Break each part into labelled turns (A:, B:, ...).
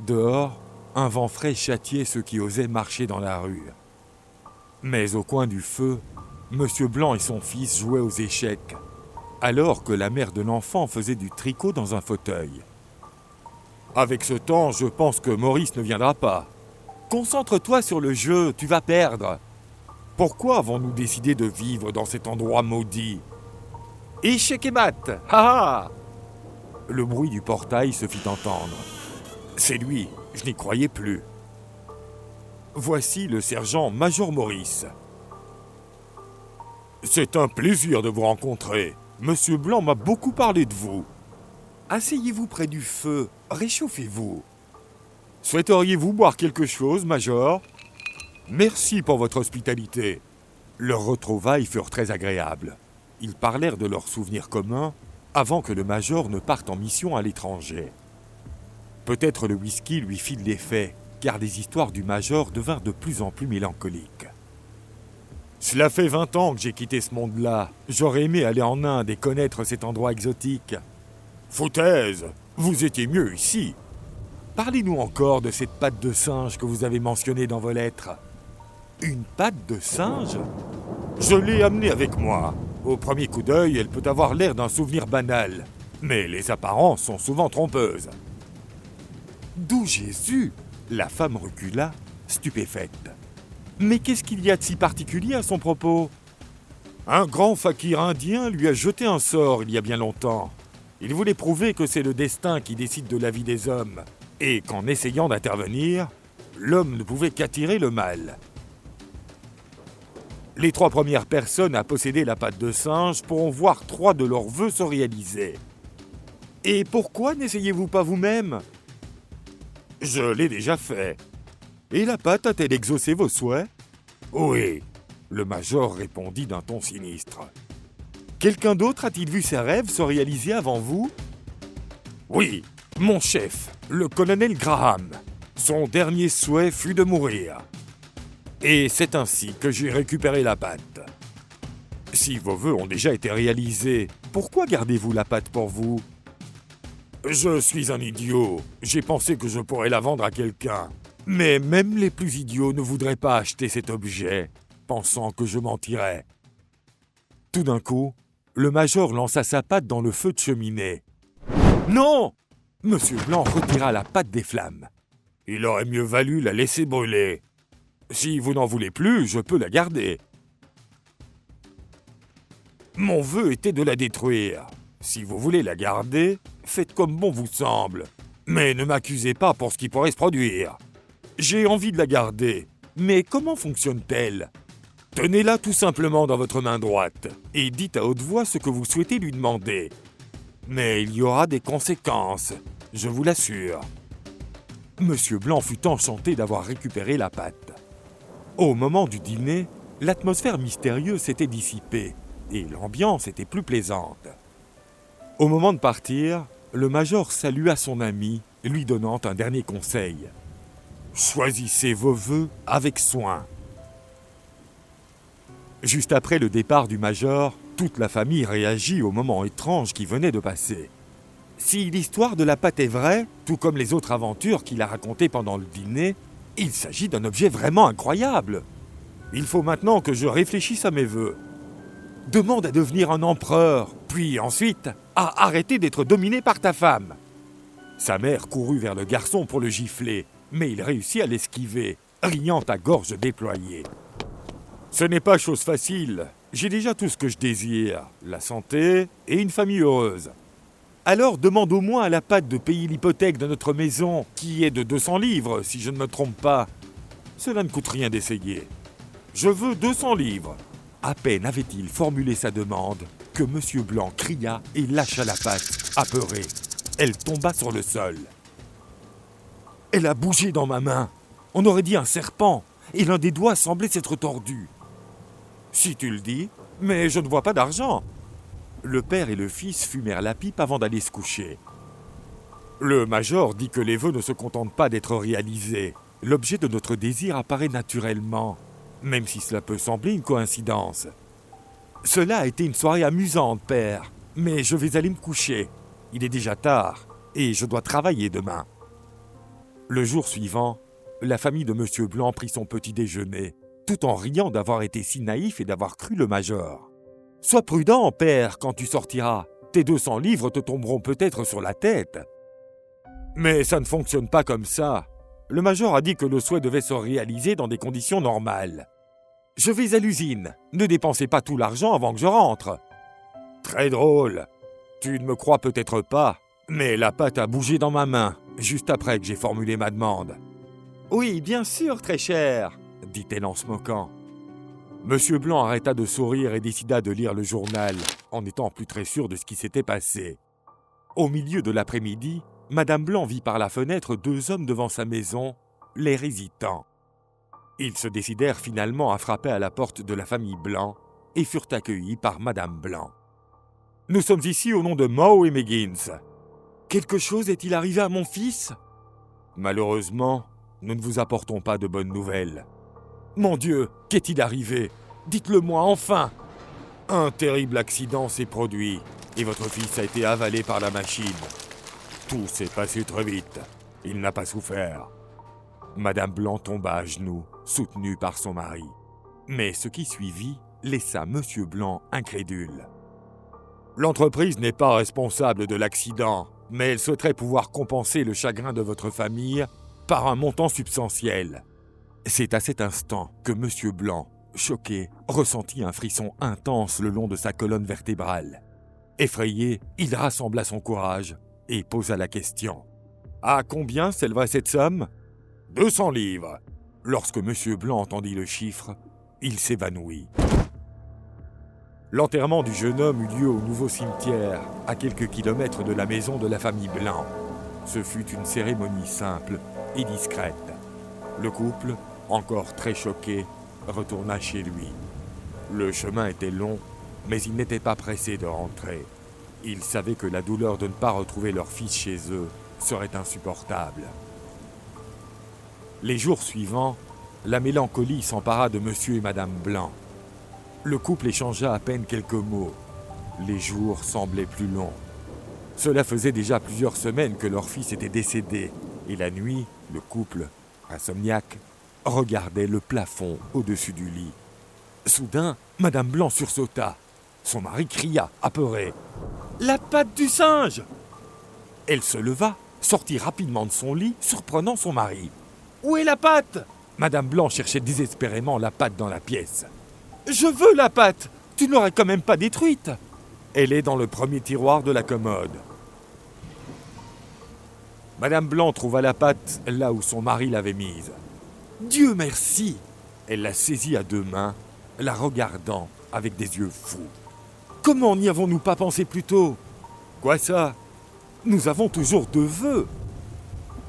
A: Dehors, un vent frais châtiait ceux qui osaient marcher dans la rue. Mais au coin du feu, Monsieur Blanc et son fils jouaient aux échecs, alors que la mère de l'enfant faisait du tricot dans un fauteuil. Avec ce temps, je pense que Maurice ne viendra pas. Concentre-toi sur le jeu, tu vas perdre. Pourquoi avons-nous décidé de vivre dans cet endroit maudit? Échec et mat, ha ha! Le bruit du portail se fit entendre. C'est lui, je n'y croyais plus. Voici le sergent Major Maurice. C'est un plaisir de vous rencontrer. Monsieur Blanc m'a beaucoup parlé de vous. Asseyez-vous près du feu, réchauffez-vous. Souhaiteriez-vous boire quelque chose, Major? Merci pour votre hospitalité. Leurs retrouvailles furent très agréables. Ils parlèrent de leurs souvenirs communs avant que le Major ne parte en mission à l'étranger. Peut-être le whisky lui fit de l'effet, car les histoires du Major devinrent de plus en plus mélancoliques. Cela fait 20 ans que j'ai quitté ce monde-là. J'aurais aimé aller en Inde et connaître cet endroit exotique. Foutaise, vous étiez mieux ici. Parlez-nous encore de cette patte de singe que vous avez mentionnée dans vos lettres. Une patte de singe? Je l'ai amenée avec moi. Au premier coup d'œil, elle peut avoir l'air d'un souvenir banal. Mais les apparences sont souvent trompeuses. D'où Jésus? La femme recula, stupéfaite. Mais qu'est-ce qu'il y a de si particulier à son propos? Un grand fakir indien lui a jeté un sort il y a bien longtemps. Il voulait prouver que c'est le destin qui décide de la vie des hommes, et qu'en essayant d'intervenir, l'homme ne pouvait qu'attirer le mal. Les 3 premières personnes à posséder la patte de singe pourront voir 3 de leurs vœux se réaliser. Et pourquoi n'essayez-vous pas vous-même? Je l'ai déjà fait. Et la patte a-t-elle exaucé vos souhaits? Oui, le Major répondit d'un ton sinistre. Quelqu'un d'autre a-t-il vu ses rêves se réaliser avant vous? Oui, mon chef, le colonel Graham. Son dernier souhait fut de mourir. Et c'est ainsi que j'ai récupéré la patte. Si vos vœux ont déjà été réalisés, pourquoi gardez-vous la patte pour vous? Je suis un idiot. J'ai pensé que je pourrais la vendre à quelqu'un. Mais même les plus idiots ne voudraient pas acheter cet objet, pensant que je mentirais. Tout d'un coup, le Major lança sa patte dans le feu de cheminée. Non! Monsieur Blanc retira la patte des flammes. Il aurait mieux valu la laisser brûler. Si vous n'en voulez plus, je peux la garder. Mon vœu était de la détruire. Si vous voulez la garder, faites comme bon vous semble. Mais ne m'accusez pas pour ce qui pourrait se produire. J'ai envie de la garder, mais comment fonctionne-t-elle? Tenez-la tout simplement dans votre main droite et dites à haute voix ce que vous souhaitez lui demander. Mais il y aura des conséquences, je vous l'assure. Monsieur Blanc fut enchanté d'avoir récupéré la patte. Au moment du dîner, l'atmosphère mystérieuse s'était dissipée et l'ambiance était plus plaisante. Au moment de partir, le Major salua son ami, lui donnant un dernier conseil. Choisissez vos vœux avec soin. Juste après le départ du Major, toute la famille réagit au moment étrange qui venait de passer. Si l'histoire de la patte est vraie, tout comme les autres aventures qu'il a racontées pendant le dîner, il s'agit d'un objet vraiment incroyable. Il faut maintenant que je réfléchisse à mes vœux. Demande à devenir un empereur, puis ensuite à arrêter d'être dominé par ta femme. Sa mère courut vers le garçon pour le gifler, mais il réussit à l'esquiver, riant à gorge déployée. Ce n'est pas chose facile. J'ai déjà tout ce que je désire, la santé et une famille heureuse. Alors demande au moins à la patte de payer l'hypothèque de notre maison, qui est de 200 livres, si je ne me trompe pas. Cela ne coûte rien d'essayer. Je veux 200 livres. À peine avait-il formulé sa demande que Monsieur Blanc cria et lâcha la patte, apeuré. Elle tomba sur le sol. Elle a bougé dans ma main. On aurait dit un serpent, et l'un des doigts semblait s'être tordu. Si tu le dis, mais je ne vois pas d'argent. Le père et le fils fumèrent la pipe avant d'aller se coucher. Le Major dit que les vœux ne se contentent pas d'être réalisés. L'objet de notre désir apparaît naturellement, même si cela peut sembler une coïncidence. Cela a été une soirée amusante, père, mais je vais aller me coucher. Il est déjà tard, et je dois travailler demain. Le jour suivant, la famille de Monsieur Blanc prit son petit déjeuner, tout en riant d'avoir été si naïf et d'avoir cru le major. « Sois prudent, père, quand tu sortiras. Tes 200 livres te tomberont peut-être sur la tête. » Mais ça ne fonctionne pas comme ça. Le major a dit que le souhait devait se réaliser dans des conditions normales. « Je vais à l'usine. Ne dépensez pas tout l'argent avant que je rentre. » Très drôle. Tu ne me crois peut-être pas, mais la pâte a bougé dans ma main, juste après que j'ai formulé ma demande. « Oui, bien sûr, très cher, » dit-elle en se moquant. Monsieur Blanc arrêta de sourire et décida de lire le journal, en étant plus très sûr de ce qui s'était passé. Au milieu de l'après-midi, Madame Blanc vit par la fenêtre 2 hommes devant sa maison, l'air hésitant. Ils se décidèrent finalement à frapper à la porte de la famille Blanc et furent accueillis par Madame Blanc. « Nous sommes ici au nom de Moe et Meggins. Quelque chose est-il arrivé à mon fils ? » « Malheureusement, nous ne vous apportons pas de bonnes nouvelles. »« Mon Dieu, qu'est-il arrivé ? Dites-le-moi enfin !»« Un terrible accident s'est produit et votre fils a été avalé par la machine. Tout s'est passé très vite. Il n'a pas souffert. » Madame Blanc tomba à genoux, soutenue par son mari. Mais ce qui suivit laissa Monsieur Blanc incrédule. « L'entreprise n'est pas responsable de l'accident, mais elle souhaiterait pouvoir compenser le chagrin de votre famille par un montant substantiel. » C'est à cet instant que Monsieur Blanc, choqué, ressentit un frisson intense le long de sa colonne vertébrale. Effrayé, il rassembla son courage et posa la question. « À combien s'élèverait cette somme ? » « 200 livres. » Lorsque Monsieur Blanc entendit le chiffre, il s'évanouit. L'enterrement du jeune homme eut lieu au nouveau cimetière, à quelques kilomètres de la maison de la famille Blanc. Ce fut une cérémonie simple et discrète. Le couple, encore très choqué, retourna chez lui. Le chemin était long, mais il n'était pas pressé de rentrer. Ils savaient que la douleur de ne pas retrouver leur fils chez eux serait insupportable. Les jours suivants, la mélancolie s'empara de Monsieur et Madame Blanc. Le couple échangea à peine quelques mots. Les jours semblaient plus longs. Cela faisait déjà plusieurs semaines que leur fils était décédé, et la nuit, le couple, insomniaque, regardait le plafond au-dessus du lit. Soudain, Madame Blanc sursauta. Son mari cria, apeuré. « La patte du singe !» Elle se leva, sortit rapidement de son lit, surprenant son mari. « Où est la patte ?» Madame Blanc cherchait désespérément la patte dans la pièce. « Je veux la patte ! Tu ne l'aurais quand même pas détruite !» Elle est dans le premier tiroir de la commode. Madame Blanc trouva la patte là où son mari l'avait mise. « Dieu merci !» Elle la saisit à 2 mains, la regardant avec des yeux fous. « Comment n'y avons-nous pas pensé plus tôt ? Quoi ça ? Nous avons toujours 2 vœux !»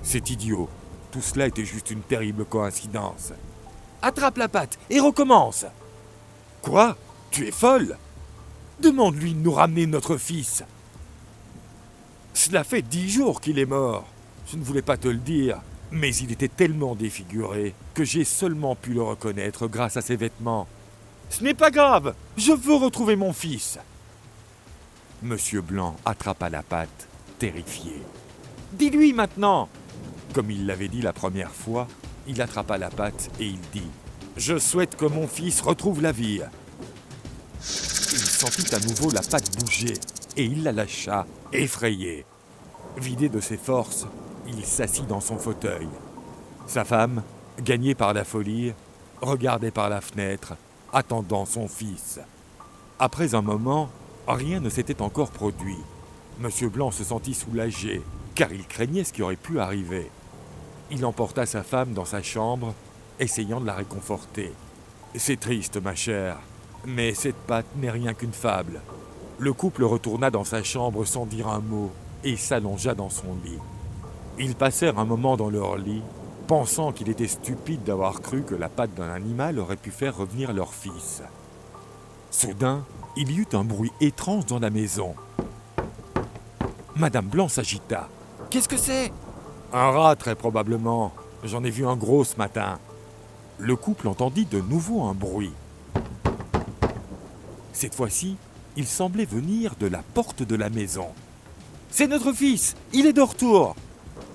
A: C'est idiot. Tout cela était juste une terrible coïncidence. « Attrape la patte et recommence !»« Quoi ? Tu es folle ? Demande-lui de nous ramener notre fils. » « Cela fait 10 jours qu'il est mort. Je ne voulais pas te le dire, mais il était tellement défiguré que j'ai seulement pu le reconnaître grâce à ses vêtements. Ce n'est pas grave, je veux retrouver mon fils. » Monsieur Blanc attrapa la patte, terrifié. « Dis-lui maintenant !» Comme il l'avait dit la première fois, il attrapa la patte et il dit « Je souhaite que mon fils retrouve la vie. » Il sentit à nouveau la patte bouger et il la lâcha, effrayé. Vidé de ses forces, il s'assit dans son fauteuil. Sa femme, gagnée par la folie, regardait par la fenêtre, attendant son fils. Après un moment, rien ne s'était encore produit. Monsieur Blanc se sentit soulagé, car il craignait ce qui aurait pu arriver. Il emporta sa femme dans sa chambre, essayant de la réconforter. « C'est triste, ma chère, mais cette patte n'est rien qu'une fable. » Le couple retourna dans sa chambre sans dire un mot et s'allongea dans son lit. Ils passèrent un moment dans leur lit, pensant qu'il était stupide d'avoir cru que la patte d'un animal aurait pu faire revenir leur fils. Soudain, il y eut un bruit étrange dans la maison. Madame Blanc s'agita. « Qu'est-ce que c'est ? » « Un rat, très probablement. J'en ai vu un gros ce matin. » Le couple entendit de nouveau un bruit. Cette fois-ci, il semblait venir de la porte de la maison. « C'est notre fils, il est de retour !»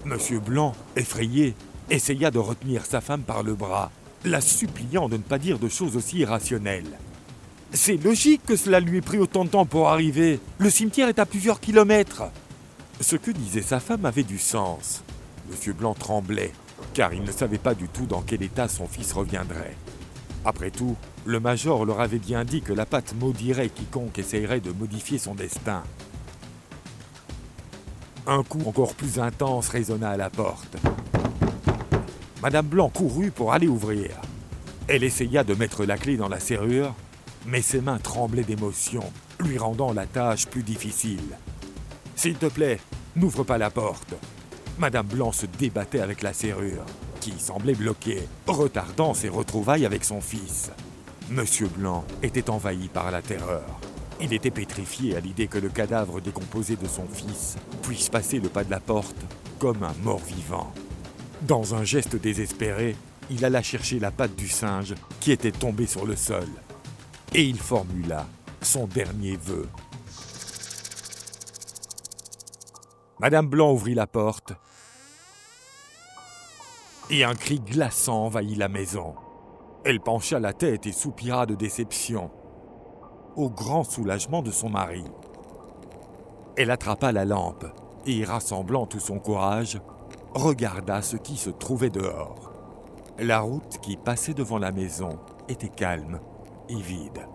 A: Monsieur Blanc, effrayé, essaya de retenir sa femme par le bras, la suppliant de ne pas dire de choses aussi irrationnelles. « C'est logique que cela lui ait pris autant de temps pour arriver. Le cimetière est à plusieurs kilomètres. » Ce que disait sa femme avait du sens. Monsieur Blanc tremblait, car il ne savait pas du tout dans quel état son fils reviendrait. Après tout, le major leur avait bien dit que la pâte maudirait quiconque essayerait de modifier son destin. Un coup encore plus intense résonna à la porte. Madame Blanc courut pour aller ouvrir. Elle essaya de mettre la clé dans la serrure, mais ses mains tremblaient d'émotion, lui rendant la tâche plus difficile. « S'il te plaît, n'ouvre pas la porte !» Madame Blanc se débattait avec la serrure, qui semblait bloquée, retardant ses retrouvailles avec son fils. Monsieur Blanc était envahi par la terreur. Il était pétrifié à l'idée que le cadavre décomposé de son fils puisse passer le pas de la porte comme un mort-vivant. Dans un geste désespéré, il alla chercher la patte du singe qui était tombée sur le sol. Et il formula son dernier vœu. Madame Blanc ouvrit la porte et un cri glaçant envahit la maison. Elle pencha la tête et soupira de déception, au grand soulagement de son mari. Elle attrapa la lampe et, rassemblant tout son courage, regarda ce qui se trouvait dehors. La route qui passait devant la maison était calme et vide.